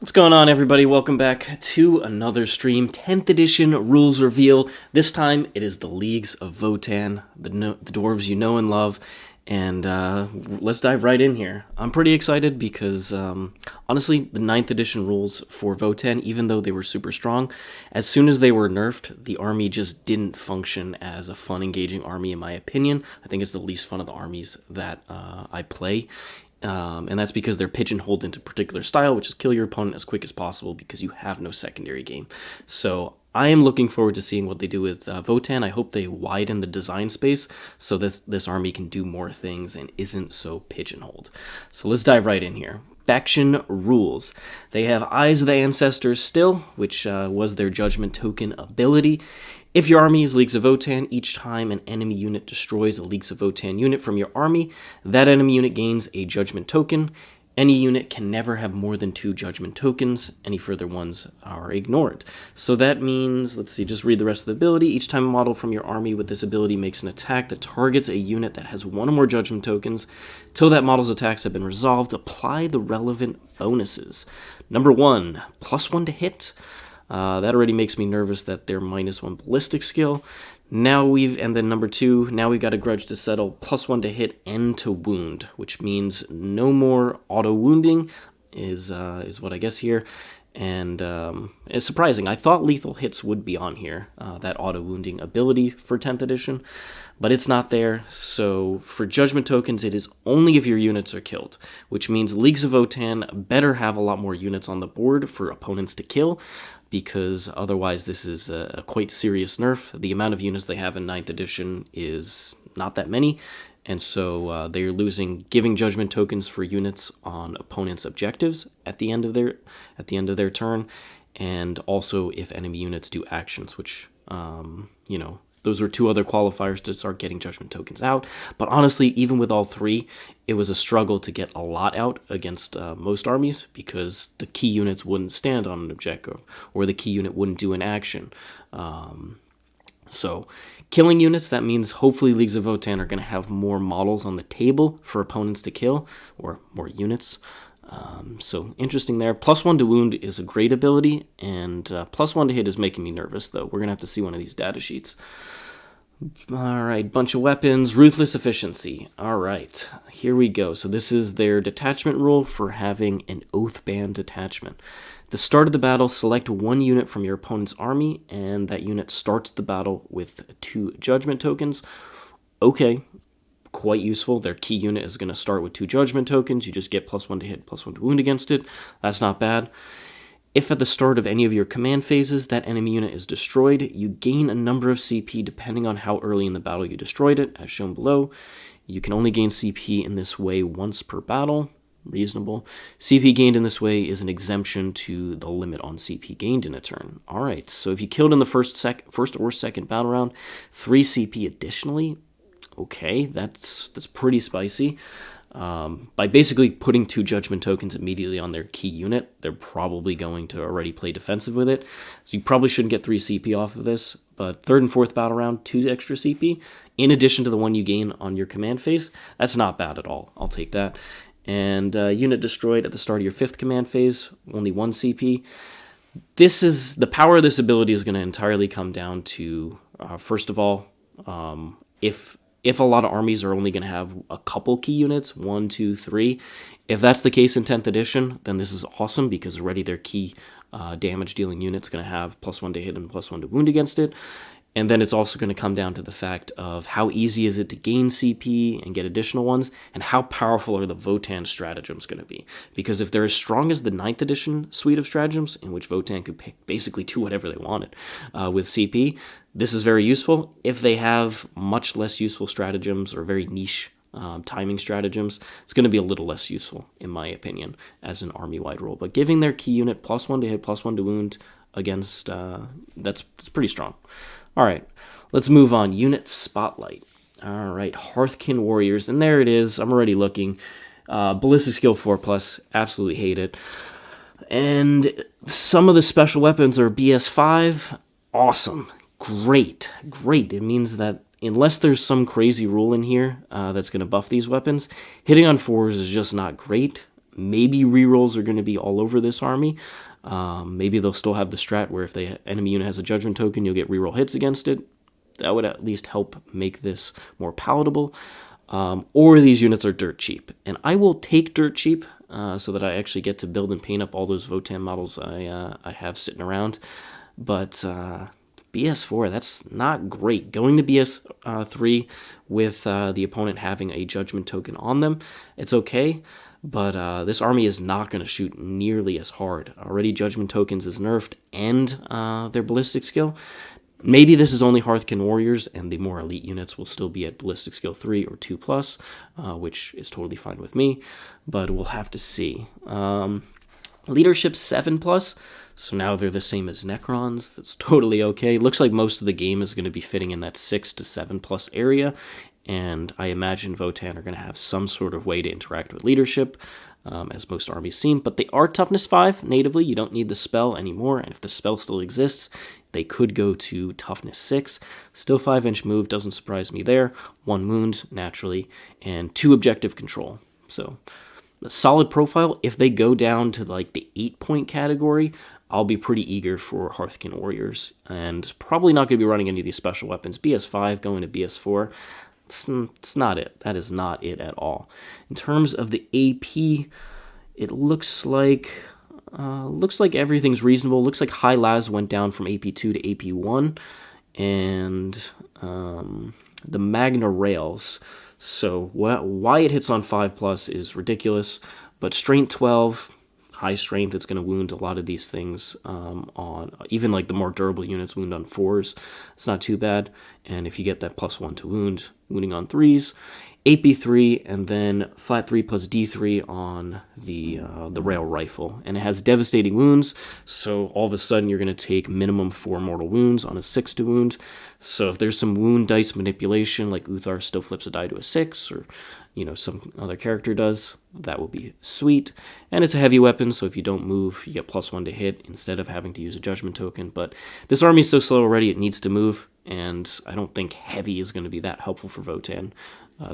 What's going on, everybody? Welcome back to another stream. 10th edition rules reveal. This time it is the Leagues of Votan, the dwarves you know and love. And let's dive right in here. I'm pretty excited because, honestly, the 9th edition rules for Votan, even though they were super strong, as soon as they were nerfed, the army just didn't function as a fun, engaging army, in my opinion. I think it's the least fun of the armies that I play. And that's because they're pigeonholed into a particular style, which is kill your opponent as quick as possible because you have no secondary game. So I am looking forward to seeing what they do with Votan. I hope they widen the design space so this army can do more things and isn't so pigeonholed. So let's dive right in here. Faction rules. They have Eyes of the Ancestors still, which was their Judgment token ability. If your army is Leagues of Votan, each time an enemy unit destroys a Leagues of Votan unit from your army, that enemy unit gains a Judgment token. Any unit can never have more than 2 Judgment tokens. Any further ones are ignored. So that means, let's see, just read the rest of the ability. Each time a model from your army with this ability makes an attack that targets a unit that has 1 or more Judgment tokens, till that model's attacks have been resolved, apply the relevant bonuses. Number 1, +1 to hit. That already makes me nervous that they're -1 ballistic skill. And then number 2, now we've got a grudge to settle, +1 to hit and to wound, which means no more auto wounding is what I guess here. And it's surprising. I thought lethal hits would be on here, that auto wounding ability for 10th edition, but it's not there. So for Judgment tokens, it is only if your units are killed, which means Leagues of Votan better have a lot more units on the board for opponents to kill, because otherwise this is a quite serious nerf. The amount of units they have in 9th edition is not that many, and so they're losing giving Judgment tokens for units on opponents' objectives at the end of their turn, and also if enemy units do actions, which those were 2 other qualifiers to start getting Judgment tokens out. But honestly, even with all 3, it was a struggle to get a lot out against most armies because the key units wouldn't stand on an objective or the key unit wouldn't do an action. So killing units, that means hopefully Leagues of Votan are going to have more models on the table for opponents to kill, or more units. So interesting there. +1 to wound is a great ability, and +1 to hit is making me nervous, though. We're going to have to see one of these data sheets. All right, bunch of weapons. Ruthless Efficiency. All right, here we go. So this is their detachment rule for having an Oathband detachment. At the start of the battle, select 1 unit from your opponent's army, and that unit starts the battle with 2 Judgment tokens. Okay, quite useful. Their key unit is going to start with 2 Judgment tokens. You just get +1 to hit, +1 to wound against it. That's not bad. If at the start of any of your command phases that enemy unit is destroyed, you gain a number of CP depending on how early in the battle you destroyed it, as shown below. You can only gain CP in this way once per battle. Reasonable. CP gained in this way is an exemption to the limit on CP gained in a turn. Alright, so if you killed in the first or second battle round, 3 CP additionally. Okay, that's pretty spicy. By basically putting 2 Judgment tokens immediately on their key unit, they're probably going to already play defensive with it. So you probably shouldn't get 3 CP off of this, but 3rd and 4th battle round, 2 extra CP, in addition to the 1 you gain on your command phase. That's not bad at all. I'll take that. And unit destroyed at the start of your 5th command phase, only 1 CP. The power of this ability is going to entirely come down to, first of all, if a lot of armies are only going to have a couple key units, 1, 2, 3, if that's the case in 10th edition, then this is awesome because already their key damage-dealing unit's going to have +1 to hit and +1 to wound against it. And then it's also going to come down to the fact of how easy is it to gain CP and get additional ones, and how powerful are the Votan stratagems going to be. Because if they're as strong as the 9th edition suite of stratagems, in which Votan could basically do whatever they wanted with CP, this is very useful. If they have much less useful stratagems or very niche timing stratagems, it's going to be a little less useful, in my opinion, as an army-wide rule. But giving their key unit +1 to hit, +1 to wound against, that's pretty strong. All right, let's move on. Unit Spotlight. All right, Hearthkin Warriors, and there it is. I'm already looking. Ballistic skill 4+, absolutely hate it. And some of the special weapons are BS5. Awesome, great. It means that unless there's some crazy rule in here that's going to buff these weapons, hitting on 4s is just not great. Maybe rerolls are going to be all over this army. Maybe they'll still have the strat where if the enemy unit has a Judgment token, you'll get reroll hits against it. That would at least help make this more palatable. Or these units are dirt cheap. And I will take dirt cheap so that I actually get to build and paint up all those Votann models I have sitting around. But BS4, that's not great. Going to BS3 with the opponent having a Judgment token on them, it's okay. But this army is not going to shoot nearly as hard. Already Judgment tokens is nerfed and their ballistic skill. Maybe this is only Hearthkin Warriors, and the more elite units will still be at Ballistic Skill 3 or 2+, which is totally fine with me, but we'll have to see. Leadership 7+, so now they're the same as Necrons. That's totally okay. Looks like most of the game is going to be fitting in that 6 to 7+ area, and I imagine Votann are going to have some sort of way to interact with leadership, as most armies seem, but they are Toughness 5 natively. You don't need the spell anymore, and if the spell still exists, they could go to Toughness 6. Still 5-inch move, doesn't surprise me there. 1 wound, naturally, and 2 objective control. So, a solid profile. If they go down to like the 8-point category, I'll be pretty eager for Hearthkin Warriors, and probably not going to be running any of these special weapons. BS5 going to BS4. It's not it. That is not it at all. In terms of the AP, it looks like everything's reasonable. Looks like High Las went down from AP2 to AP1, and the Magna Rails. So why it hits on 5+ is ridiculous, but Strength 12, high strength, it's going to wound a lot of these things on, even like the more durable units wound on 4s. It's not too bad, and if you get that +1 to wounding on 3s, AP3, and then flat 3 plus D3 on the rail rifle, and it has devastating wounds. So all of a sudden you're going to take minimum 4 mortal wounds on a 6 to wound. So if there's some wound dice manipulation, like Uthar still flips a die to a 6, or some other character does, that will be sweet. And it's a heavy weapon, so if you don't move, you get +1 to hit instead of having to use a Judgment token. But this army is so slow already; it needs to move, and I don't think heavy is going to be that helpful for Votann.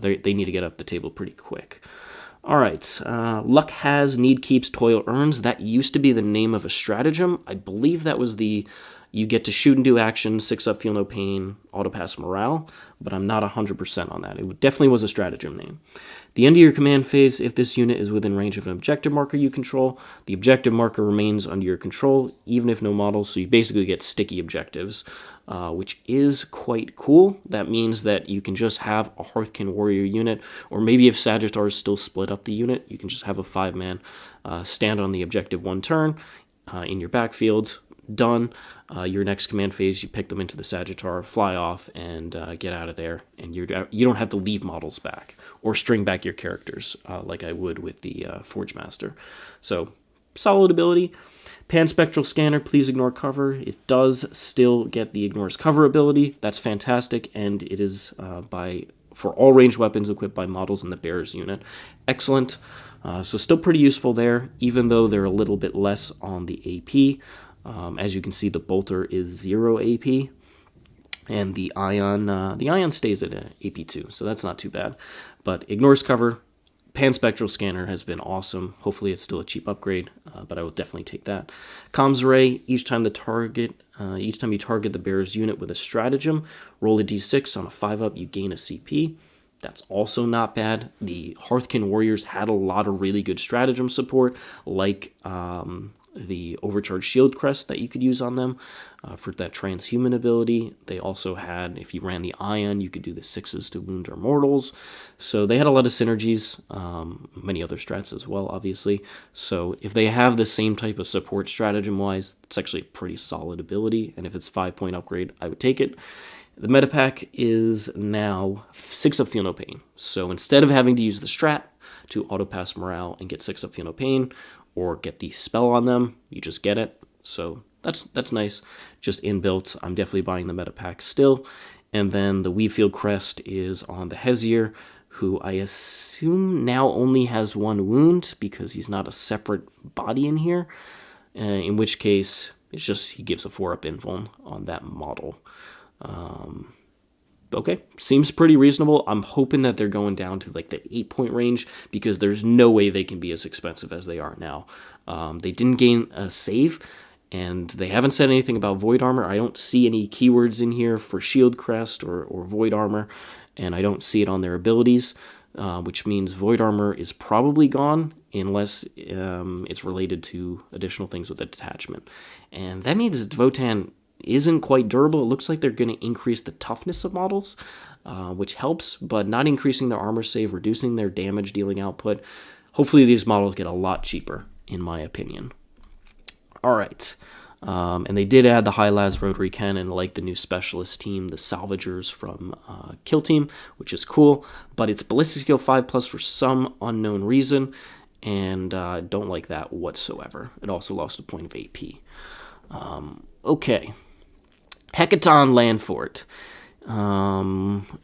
They need to get up the table pretty quick. All right, Luck Has, Need Keeps, Toil Earns. That used to be the name of a stratagem. I believe that was you get to shoot and do action, 6-up, feel no pain, auto-pass morale, but I'm not 100% on that. It definitely was a stratagem name. The end of your command phase, if this unit is within range of an objective marker you control, the objective marker remains under your control, even if no models, so you basically get sticky objectives, which is quite cool. That means that you can just have a Hearthkin Warrior unit, or maybe if Sagittars still split up the unit, you can just have a 5-man stand on the objective 1 turn in your backfield. Done. Your next command phase, you pick them into the Sagittar, fly off, and get out of there. And you don't have to leave models back or string back your characters like I would with the Forge Master. So, solid ability. Panspectral Scanner, please ignore cover. It does still get the ignores cover ability. That's fantastic, and it is for all ranged weapons equipped by models in the Bears unit. Excellent. So still pretty useful there, even though they're a little bit less on the AP. As you can see, the Bolter is 0 AP, and the Ion stays at AP2, so that's not too bad. But ignores cover. Panspectral Scanner has been awesome. Hopefully it's still a cheap upgrade, but I will definitely take that. Comms Ray, each time you target the Bearer's unit with a stratagem, roll a d6. On a 5-up, you gain a CP. That's also not bad. The Hearthkin Warriors had a lot of really good stratagem support, like the Overcharged Shield Crest that you could use on them for that transhuman ability. They also had, if you ran the Ion, you could do the 6s to wound or mortals. So they had a lot of synergies, many other strats as well, obviously. So if they have the same type of support stratagem-wise, it's actually a pretty solid ability, and if it's 5-point upgrade, I would take it. The meta pack is now 6-up Feel No Pain. So instead of having to use the strat to auto-pass morale and get 6-up Feel No Pain, or get the spell on them, you just get it. So that's nice. Just inbuilt. I'm definitely buying the meta pack still. And then the Weavefield Crest is on the Hezier, who I assume now only has 1 wound because he's not a separate body in here. In which case, it's just he gives a 4-up invuln on that model. okay, seems pretty reasonable. I'm hoping that they're going down to like the 8-point range because there's no way they can be as expensive as they are now. They didn't gain a save, and they haven't said anything about Void Armor. I don't see any keywords in here for Shield Crest or Void Armor, and I don't see it on their abilities, which means Void Armor is probably gone unless it's related to additional things with the Detachment. And that means Votan isn't quite durable. It looks like they're going to increase the toughness of models, which helps, but not increasing their armor save, reducing their damage dealing output. Hopefully these models get a lot cheaper, in my opinion. All right. And they did add the High Las Rotary Cannon, like the new specialist team, the Salvagers from Kill Team, which is cool, but it's Ballistic Skill 5+ for some unknown reason, and I don't like that whatsoever. It also lost a point of AP. Okay. Hekaton landfort.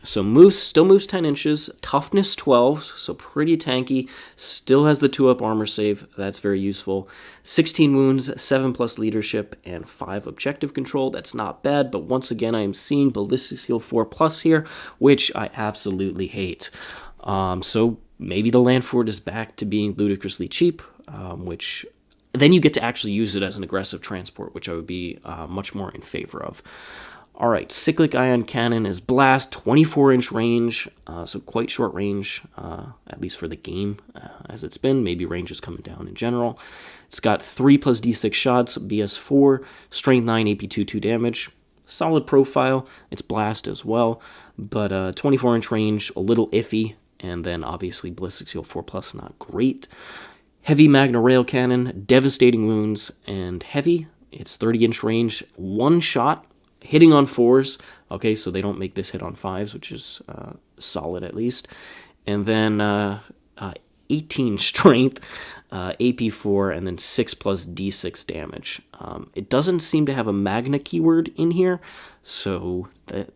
So still moves 10 inches, toughness 12, so pretty tanky. Still has the 2-up armor save, that's very useful. 16 wounds, 7+ leadership, and 5 objective control. That's not bad, but once again, I am seeing ballistic skill 4+ here, which I absolutely hate. So maybe the landfort is back to being ludicrously cheap, which then you get to actually use it as an aggressive transport, which I would be much more in favor of. All right, Cyclic Ion Cannon is blast, 24-inch range, so quite short range, at least for the game as it's been. Maybe range is coming down in general. It's got 3+ D6 shots, BS4, strength 9, AP 2 damage. Solid profile. It's blast as well, but 24-inch range, a little iffy, and then obviously ballistic skill 4+, not great. Heavy Magna Rail Cannon, devastating wounds, and heavy. It's 30-inch range, 1 shot, hitting on 4s. Okay, so they don't make this hit on 5s, which is solid at least. And then 18 strength, AP4, and then 6+ D6 damage. It doesn't seem to have a Magna keyword in here, so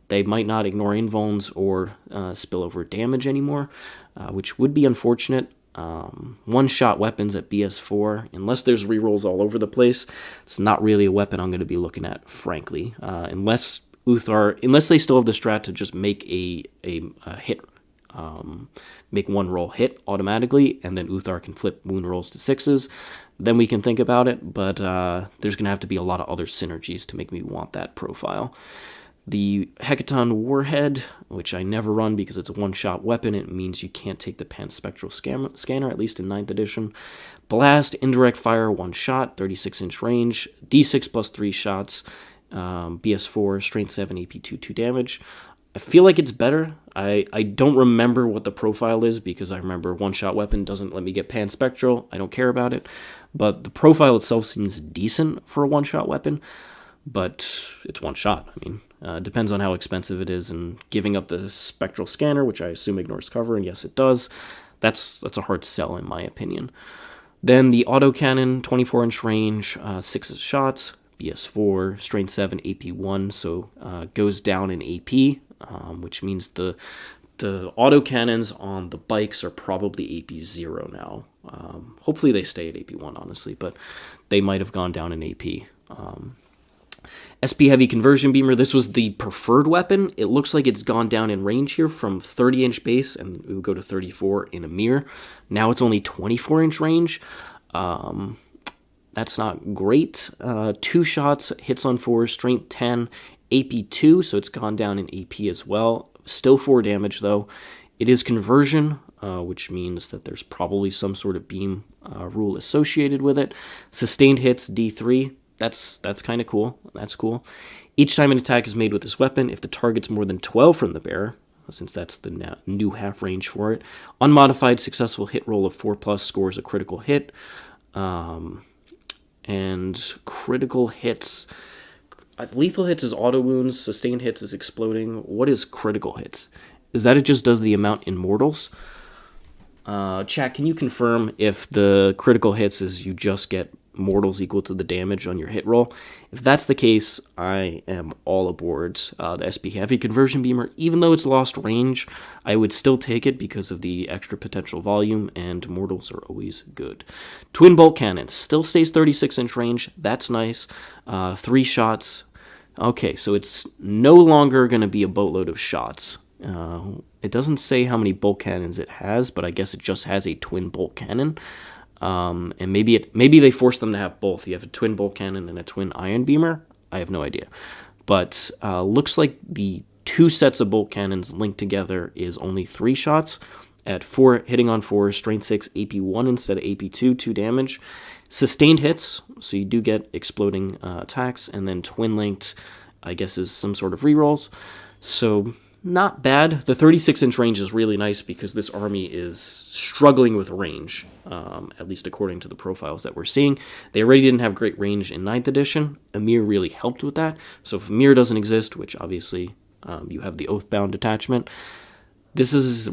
they might not ignore invulns or spillover damage anymore, which would be unfortunate. One-shot weapons at BS4, unless there's rerolls all over the place, it's not really a weapon I'm going to be looking at, frankly. Unless they still have the strat to just make a hit, make one roll hit automatically, and then Uthar can flip wound rolls to 6s, then we can think about it, but there's going to have to be a lot of other synergies to make me want that profile. The Hekaton Warhead, which I never run because it's a one-shot weapon. It means you can't take the Panspectral Scanner, at least in 9th edition. Blast, indirect fire, 1 shot, 36-inch range, D6 plus 3 shots, BS4, strength 7, AP 2 damage. I feel like it's better. I don't remember what the profile is because I remember one-shot weapon doesn't let me get Panspectral. I don't care about it. But the profile itself seems decent for a one-shot weapon. But it's 1 shot. I mean, depends on how expensive it is, and giving up the spectral scanner, which I assume ignores cover, and yes, it does. That's a hard sell, in my opinion. Then the autocannon, 24-inch range, 6 shots, BS4, strength 7, AP 1, so goes down in AP, which means the autocannons on the bikes are probably AP 0 now. Hopefully they stay at AP 1, honestly, but they might have gone down in AP. SP Heavy Conversion Beamer, this was the preferred weapon. It looks like it's gone down in range here from 30-inch base, and it would go to 34 in a mirror. Now it's only 24-inch range. That's not great. 2 shots, hits on 4, strength 10, AP 2, so it's gone down in AP as well. Still 4 damage, though. It is conversion, which means that there's probably some sort of beam rule associated with it. Sustained hits, D3. That's kind of cool. That's cool. Each time an attack is made with this weapon, if the target's more than 12 from the bearer, since that's the new half range for it, unmodified successful hit roll of 4+ scores a critical hit. And critical hits, lethal hits is auto wounds, sustained hits is exploding. What is critical hits? Is that it just does the amount in mortals? Chat, can you confirm if the critical hits is you just get mortals equal to the damage on your hit roll? If that's the case, I am all aboard the SP Heavy Conversion Beamer. Even though it's lost range, I would still take it because of the extra potential volume, and mortals are always good. Twin Bolt Cannon still stays 36-inch range. That's nice. 3 shots, Okay, so it's no longer going to be a boatload of shots. It doesn't say how many bolt cannons it has, but I guess it just has a twin bolt cannon. And maybe they forced them to have both. You have a twin bolt cannon and a twin iron beamer. I have no idea. But looks like the two sets of bolt cannons linked together is only 3 shots at 4, hitting on 4, strength 6, AP 1 instead of AP 2, 2 damage. Sustained hits, so you do get exploding attacks, and then twin linked, I guess, is some sort of rerolls. So not bad. The 36-inch range is really nice because this army is struggling with range, at least according to the profiles that we're seeing. They already didn't have great range in 9th edition. Emir really helped with that. So if Emir doesn't exist, which obviously you have the Oathbound detachment,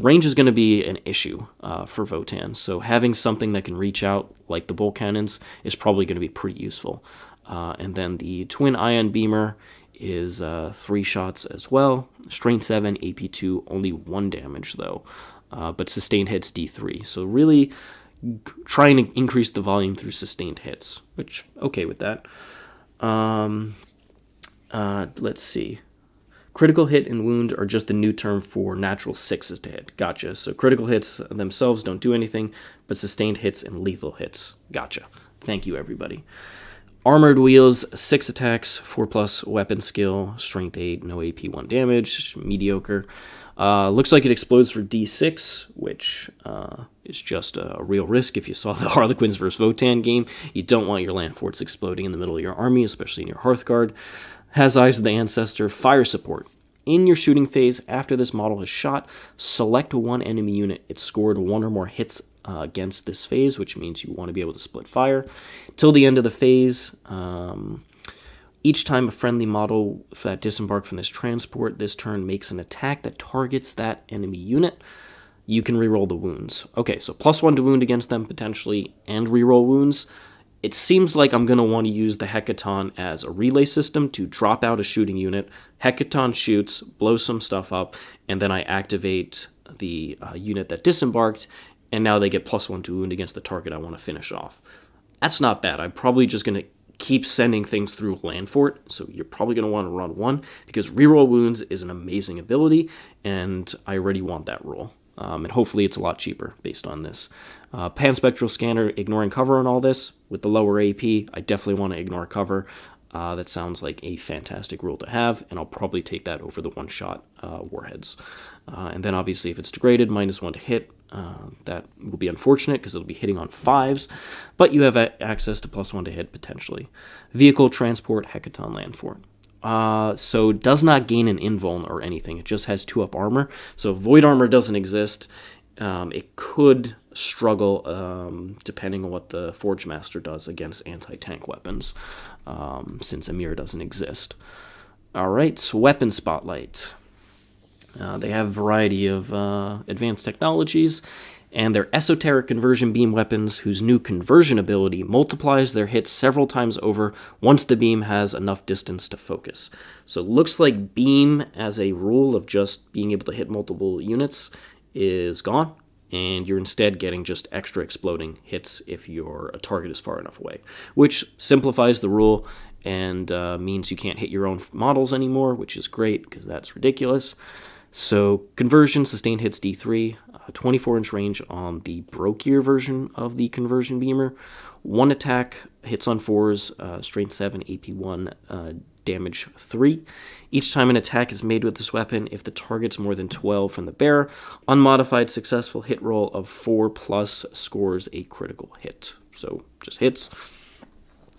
range is going to be an issue for Votann. So having something that can reach out, like the bolt cannons, is probably going to be pretty useful. And then the twin ion beamer is 3 shots as well. Strength 7, AP 2, only 1 damage though. But sustained hits D3. So really trying to increase the volume through sustained hits, which, okay with that. Let's see. Critical hit and wound are just the new term for natural 6s to hit. Gotcha. So critical hits themselves don't do anything, but sustained hits and lethal hits. Gotcha. Thank you, everybody. Armored wheels, 6 attacks, 4+ weapon skill, strength 8, no AP 1 damage, mediocre. Looks like it explodes for D6, which is just a real risk. If you saw the Harlequins vs. Votann game, you don't want your landforts exploding in the middle of your army, especially in your Hearthguard. Has Eyes of the Ancestor, fire support. In your shooting phase, after this model has shot, select one enemy unit. It scored 1 or more hits against this phase, which means you want to be able to split fire. Till the end of the phase, each time a friendly model that disembarked from this transport this turn makes an attack that targets that enemy unit, you can reroll the wounds. Okay, so +1 to wound against them potentially, and reroll wounds. It seems like I'm going to want to use the Hekaton as a relay system to drop out a shooting unit. Hekaton shoots, blows some stuff up, and then I activate the unit that disembarked, and now they get +1 to wound against the target I want to finish off. That's not bad. I'm probably just going to keep sending things through landfort, so you're probably going to want to run 1, because reroll wounds is an amazing ability, and I already want that roll. And hopefully it's a lot cheaper based on this. Panspectral scanner, ignoring cover on all this. With the lower AP, I definitely want to ignore cover. That sounds like a fantastic rule to have, and I'll probably take that over the one-shot warheads. And then obviously if it's degraded, -1 to hit, that will be unfortunate because it'll be hitting on 5s, but you have access to +1 to hit potentially. Vehicle, transport, Hekaton, landfort. So it does not gain an invuln or anything. It just has 2-up armor. So if void armor doesn't exist, it could struggle depending on what the Forge Master does against anti-tank weapons, since Emir doesn't exist. Alright, so Weapon Spotlight. They have a variety of advanced technologies, and they're esoteric conversion beam weapons whose new conversion ability multiplies their hits several times over once the beam has enough distance to focus. So it looks like beam as a rule of just being able to hit multiple units is gone, and you're instead getting just extra exploding hits if your target is far enough away, which simplifies the rule and means you can't hit your own models anymore, which is great because that's ridiculous. So conversion, sustained hits D3, 24-inch range on the Brokier version of the conversion beamer. 1 attack, hits on 4s, strength 7, AP 1, damage 3. Each time an attack is made with this weapon, if the target's more than 12 from the bearer, unmodified successful hit roll of 4+ scores a critical hit. So just hits,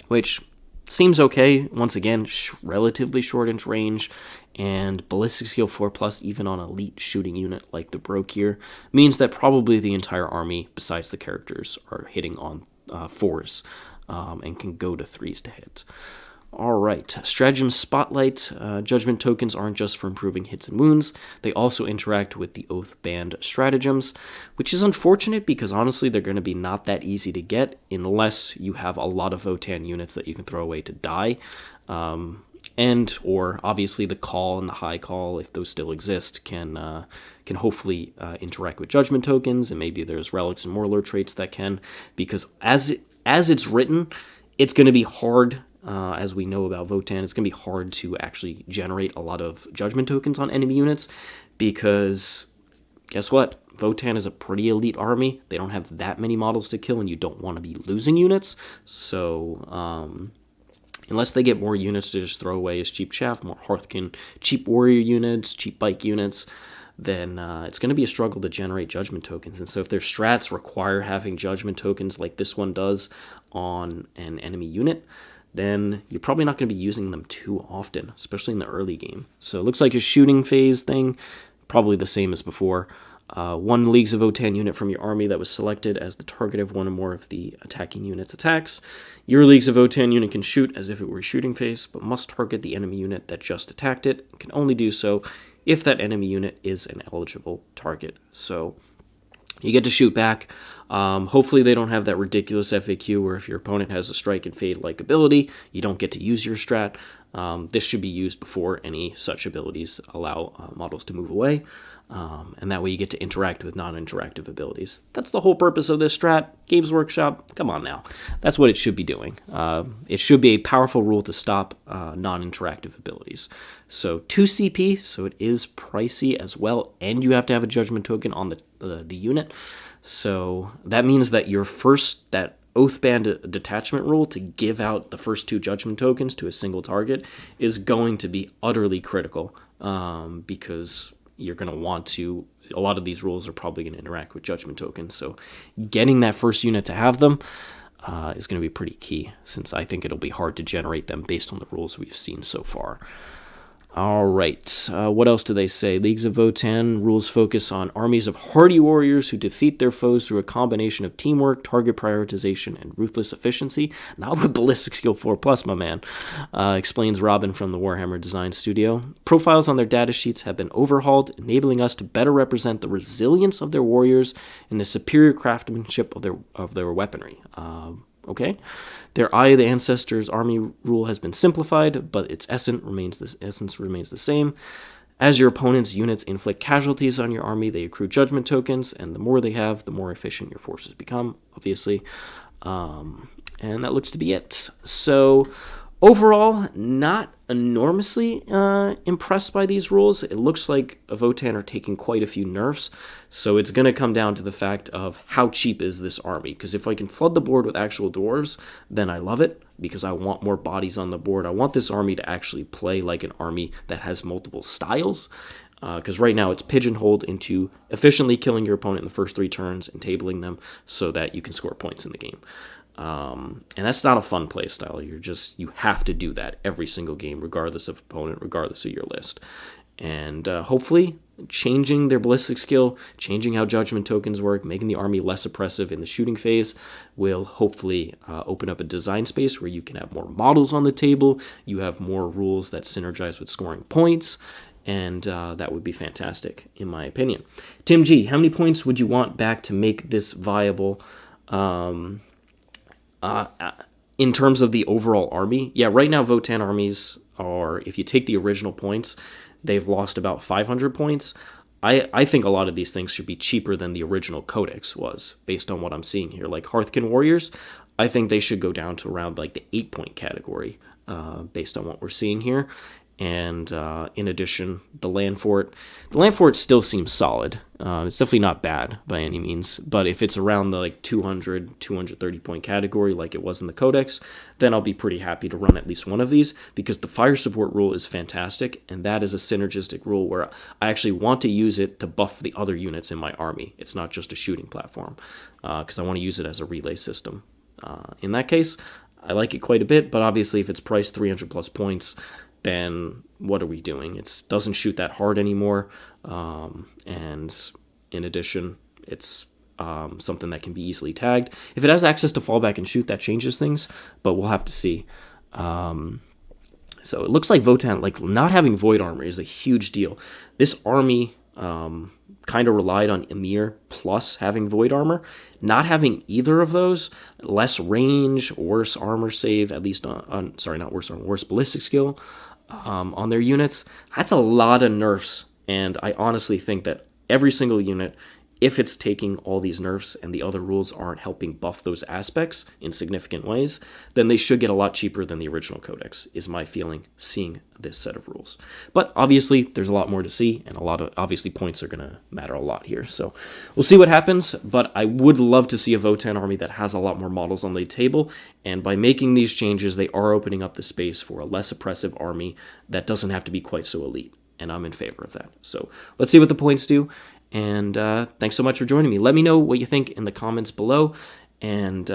which seems okay. Once again, relatively short-inch range, and ballistic skill 4+ even on elite shooting unit like the Brokier means that probably the entire army, besides the characters, are hitting on 4s and can go to 3s to hit. Alright, Stratagem Spotlight. Judgment tokens aren't just for improving hits and wounds, they also interact with the Oath-banned stratagems, which is unfortunate because honestly they're going to be not that easy to get unless you have a lot of Votann units that you can throw away to die. Or obviously the call and the high call, if those still exist, can hopefully interact with judgment tokens, and maybe there's relics and more alert traits that can, because as it's written, it's going to be hard as we know about Votann, it's going to be hard to actually generate a lot of Judgment tokens on enemy units because guess what? Votann is a pretty elite army. They don't have that many models to kill, and you don't want to be losing units. So, unless they get more units to just throw away as cheap chaff, more Hearthkin, cheap warrior units, cheap bike units, then it's going to be a struggle to generate Judgment tokens. And so if their strats require having Judgment tokens like this one does on an enemy unit, then you're probably not going to be using them too often, especially in the early game. So it looks like a shooting phase thing, probably the same as before. One Leagues of Votann unit from your army that was selected as the target of one or more of the attacking unit's attacks. Your Leagues of Votann unit can shoot as if it were a shooting phase, but must target the enemy unit that just attacked it, and can only do so if that enemy unit is an eligible target. So you get to shoot back. Hopefully they don't have that ridiculous FAQ where if your opponent has a strike and fade-like ability, you don't get to use your strat. This should be used before any such abilities allow models to move away. And that way you get to interact with non-interactive abilities. That's the whole purpose of this strat. Games Workshop, come on now. That's what it should be doing. It should be a powerful rule to stop non-interactive abilities. So 2 CP, so it is pricey as well, and you have to have a Judgment token on the unit. So that means that that Oathband detachment rule to give out the first 2 Judgment tokens to a single target is going to be utterly critical because you're going to want to, a lot of these rules are probably going to interact with Judgment tokens, so getting that first unit to have them is going to be pretty key, since I think it'll be hard to generate them based on the rules we've seen so far. All right, what else do they say? Leagues of Votann rules focus on armies of hardy warriors who defeat their foes through a combination of teamwork, target prioritization, and ruthless efficiency. Not with ballistic skill 4+, my man, explains Robin from the Warhammer Design Studio. Profiles on their datasheets have been overhauled, enabling us to better represent the resilience of their warriors and the superior craftsmanship of their weaponry. Okay, their Eye of the Ancestors army rule has been simplified, but its essence remains the same. As your opponent's units inflict casualties on your army, they accrue Judgment tokens, and the more they have, the more efficient your forces become, obviously. And that looks to be it. So overall, not enormously impressed by these rules. It looks like Votann are taking quite a few nerfs, so it's going to come down to the fact of how cheap is this army, because if I can flood the board with actual dwarves, then I love it, because I want more bodies on the board. I want this army to actually play like an army that has multiple styles, because right now it's pigeonholed into efficiently killing your opponent in the first 3 turns and tabling them so that you can score points in the game. And that's not a fun play style. You have to do that every single game, regardless of opponent, regardless of your list. And hopefully changing their ballistic skill, changing how Judgment tokens work, making the army less oppressive in the shooting phase will hopefully open up a design space where you can have more models on the table, you have more rules that synergize with scoring points, and that would be fantastic, in my opinion. Tim G, how many points would you want back to make this viable in terms of the overall army? Yeah, right now Votann armies are, if you take the original points, they've lost about 500 points. I think a lot of these things should be cheaper than the original Codex was, based on what I'm seeing here. Like Hearthkin Warriors, I think they should go down to around like the 8-point category, based on what we're seeing here. And in addition, the landfort still seems solid. It's definitely not bad by any means, but if it's around the like 230 point category like it was in the Codex, then I'll be pretty happy to run at least one of these, because the fire support rule is fantastic, and that is a synergistic rule where I actually want to use it to buff the other units in my army. It's not just a shooting platform, because I want to use it as a relay system. In that case, I like it quite a bit, but obviously if it's priced 300 plus points, then what are we doing? It doesn't shoot that hard anymore, and in addition, it's something that can be easily tagged. If it has access to fallback and shoot, that changes things, but we'll have to see. So it looks like Votann, like not having Void Armor is a huge deal. This army kind of relied on Emir plus having Void Armor. Not having either of those, less range, worse armor save, at least worse ballistic skill on their units, that's a lot of nerfs, and I honestly think that every single unit if it's taking all these nerfs and the other rules aren't helping buff those aspects in significant ways, then they should get a lot cheaper than the original codex, is my feeling seeing this set of rules. But obviously, there's a lot more to see, and a lot of, obviously, points are going to matter a lot here. So we'll see what happens, but I would love to see a Votann army that has a lot more models on the table, and by making these changes, they are opening up the space for a less oppressive army that doesn't have to be quite so elite, and I'm in favor of that. So let's see what the points do. And thanks so much for joining me. Let me know what you think in the comments below. And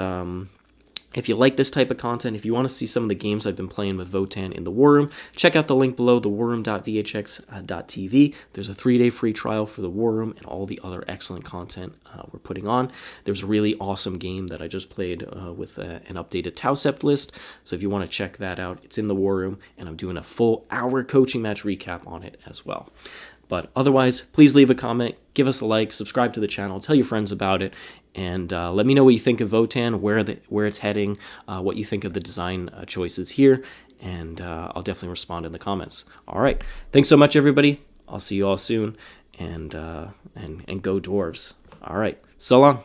if you like this type of content, if you want to see some of the games I've been playing with Votann in the War Room, check out the link below, thewarroom.vhx.tv. There's a 3-day free trial for the War Room and all the other excellent content we're putting on. There's a really awesome game that I just played with an updated Tausept list. So if you want to check that out, it's in the War Room, and I'm doing a full hour coaching match recap on it as well. But otherwise, please leave a comment, give us a like, subscribe to the channel, tell your friends about it, and let me know what you think of Votann, where it's heading, what you think of the design choices here, and I'll definitely respond in the comments. All right, thanks so much, everybody. I'll see you all soon, and go Dwarves. All right, so long.